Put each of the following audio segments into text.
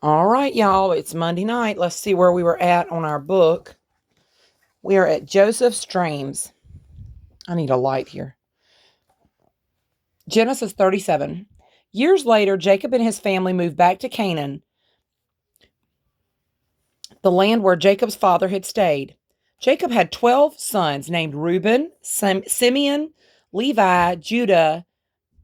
All right, y'all, it's Monday night. Let's see where we were at on our book. We are at Joseph's dreams. I need a light here. Genesis 37. Years later, Jacob and his family moved back to Canaan, the land where Jacob's father had stayed. Jacob had 12 sons named Reuben, Simeon, Levi, Judah,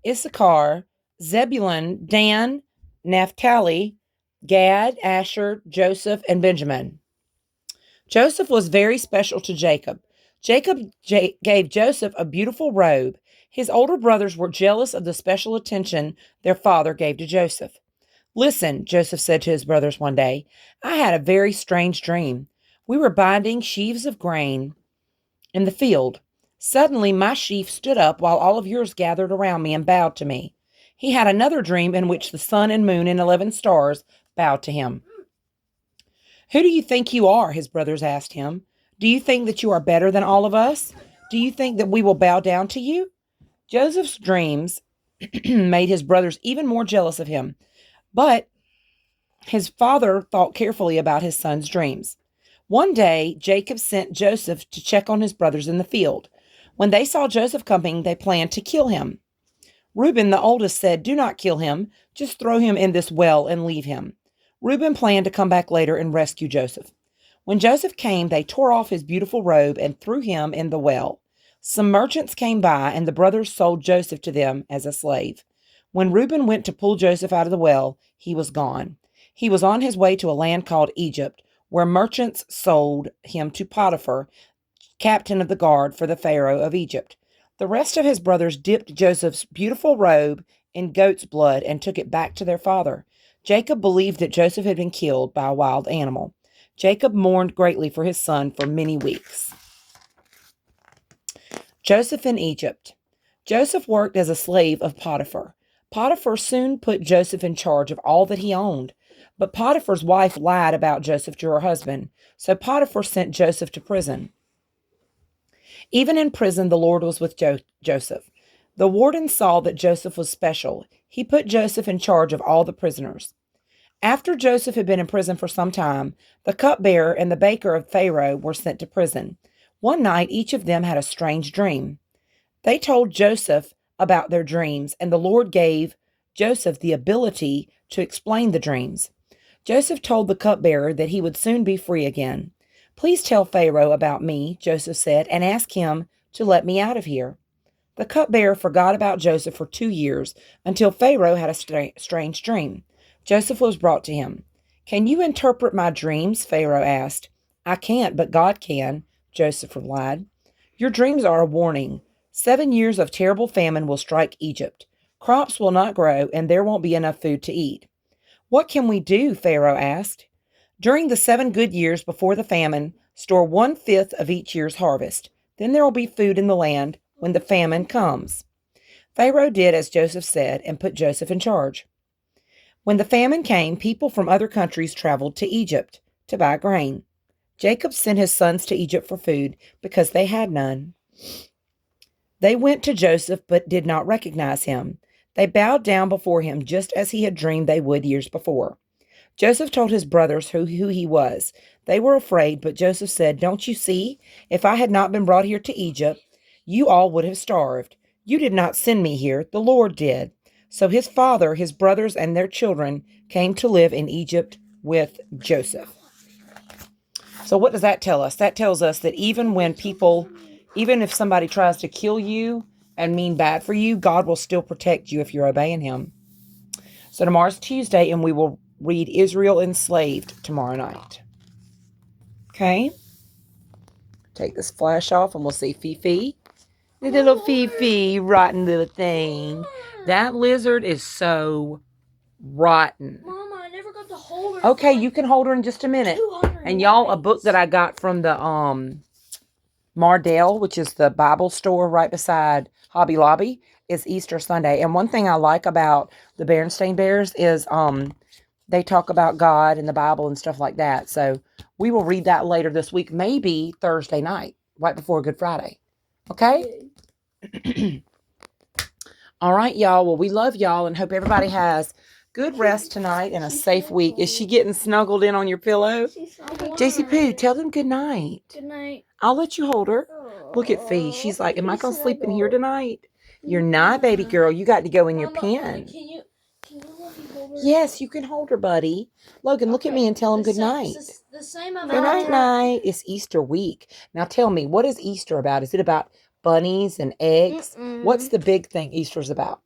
Issachar, Zebulun, Dan, Naphtali, Gad, Asher, Joseph, and Benjamin. Joseph was very special to Jacob. Jacob gave Joseph a beautiful robe. His older brothers were jealous of the special attention their father gave to Joseph. Listen, Joseph said to his brothers one day, I had a very strange dream. We were binding sheaves of grain in the field. Suddenly, my sheaf stood up while all of yours gathered around me and bowed to me. He had another dream in which the sun and moon and 11 stars bowed to him. Who do you think you are? His brothers asked him. Do you think that you are better than all of us? Do you think that we will bow down to you? Joseph's dreams made his brothers even more jealous of him, but his father thought carefully about his son's dreams. One day, Jacob sent Joseph to check on his brothers in the field. When they saw Joseph coming, they planned to kill him. Reuben, the oldest, said, Do not kill him. Just throw him in this well and leave him. Reuben planned to come back later and rescue Joseph. When Joseph came, they tore off his beautiful robe and threw him in the well. Some merchants came by, and the brothers sold Joseph to them as a slave. When Reuben went to pull Joseph out of the well, he was gone. He was on his way to a land called Egypt, where merchants sold him to Potiphar, captain of the guard for the Pharaoh of Egypt. The rest of his brothers dipped Joseph's beautiful robe in goat's blood and took it back to their father. Jacob believed that Joseph had been killed by a wild animal. Jacob mourned greatly for his son for many weeks. Joseph in Egypt. Joseph worked as a slave of Potiphar. Potiphar soon put Joseph in charge of all that he owned. But Potiphar's wife lied about Joseph to her husband, so Potiphar sent Joseph to prison. Even in prison, the Lord was with Joseph. The warden saw that Joseph was special. He put Joseph in charge of all the prisoners. After Joseph had been in prison for some time, the cupbearer and the baker of Pharaoh were sent to prison. One night, each of them had a strange dream. They told Joseph about their dreams, and the Lord gave Joseph the ability to explain the dreams. Joseph told the cupbearer that he would soon be free again. Please tell Pharaoh about me, Joseph said, and ask him to let me out of here. The cupbearer forgot about Joseph for 2 years until Pharaoh had a strange dream. Joseph was brought to him. Can you interpret my dreams? Pharaoh asked. I can't, but God can, Joseph replied. Your dreams are a warning. 7 years of terrible famine will strike Egypt. Crops will not grow, and there won't be enough food to eat. What can we do? Pharaoh asked. During the 7 good years before the famine, store 1/5 of each year's harvest. Then there will be food in the land when the famine comes. Pharaoh did as Joseph said and put Joseph in charge. When the famine came, people from other countries traveled to Egypt to buy grain. Jacob sent his sons to Egypt for food because they had none. They went to Joseph but did not recognize him. They bowed down before him just as he had dreamed they would years before. Joseph told his brothers who he was. They were afraid, but Joseph said, Don't you see? If I had not been brought here to Egypt, you all would have starved. You did not send me here, the Lord did. So his father, his brothers, and their children came to live in Egypt with Joseph. So what does that tell us? That tells us that even if somebody tries to kill you and mean bad for you, God will still protect you if you're obeying him. So tomorrow's Tuesday, and we will read Israel Enslaved tomorrow night. Okay? Take this flash off, and we'll see Fifi. The little Fifi, rotten little thing. That lizard is so rotten. Mama, I never got to hold her. Okay, you can hold her in just a minute. And y'all, a book that I got from the Mardell, which is the Bible store right beside Hobby Lobby, is Easter Sunday. And one thing I like about the Berenstain Bears is they talk about God and the Bible and stuff like that. So we will read that later this week, maybe Thursday night, right before Good Friday. Okay? All right, y'all. Well, we love y'all and hope everybody has good rest tonight and a safe week. Is she getting snuggled in on your pillow? JC Poo, tell them good night. Good night. I'll let you hold her. Look at Fee. She's like, am I going to sleep in here tonight? You're not, baby girl. You got to go in your pen. Can you let me hold her? Yes, you can hold her, buddy. Logan, look at me and tell him good night. The same amount. Good night, night. It's Easter week. Now tell me, what is Easter about? Is it about bunnies and eggs? What's the big thing Easter's about?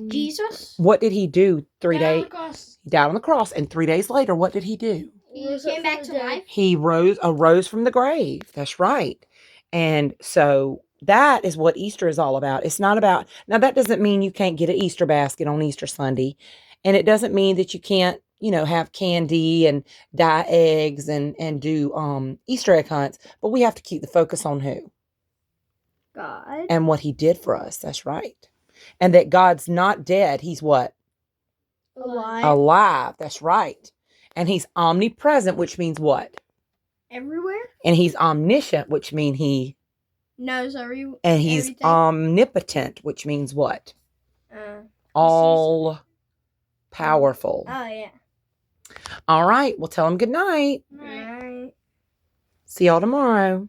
Jesus. What did he do 3 Died on days? the cross. He died on the cross. And 3 days later, what did he do? He came back to life. He arose from the grave. That's right. And so that is what Easter is all about. It's not about, now that doesn't mean you can't get an Easter basket on Easter Sunday. And it doesn't mean that you can't, have candy and dye eggs and do Easter egg hunts. But we have to keep the focus on who? God. And what he did for us. That's right. And that God's not dead. He's what? Alive. Alive. That's right. And he's omnipresent, which means what? Everywhere. And he's omniscient, which means he knows everything. And he's omnipotent, which means what? All powerful. Oh, yeah. All right. Well, tell him good night. Night. See y'all tomorrow.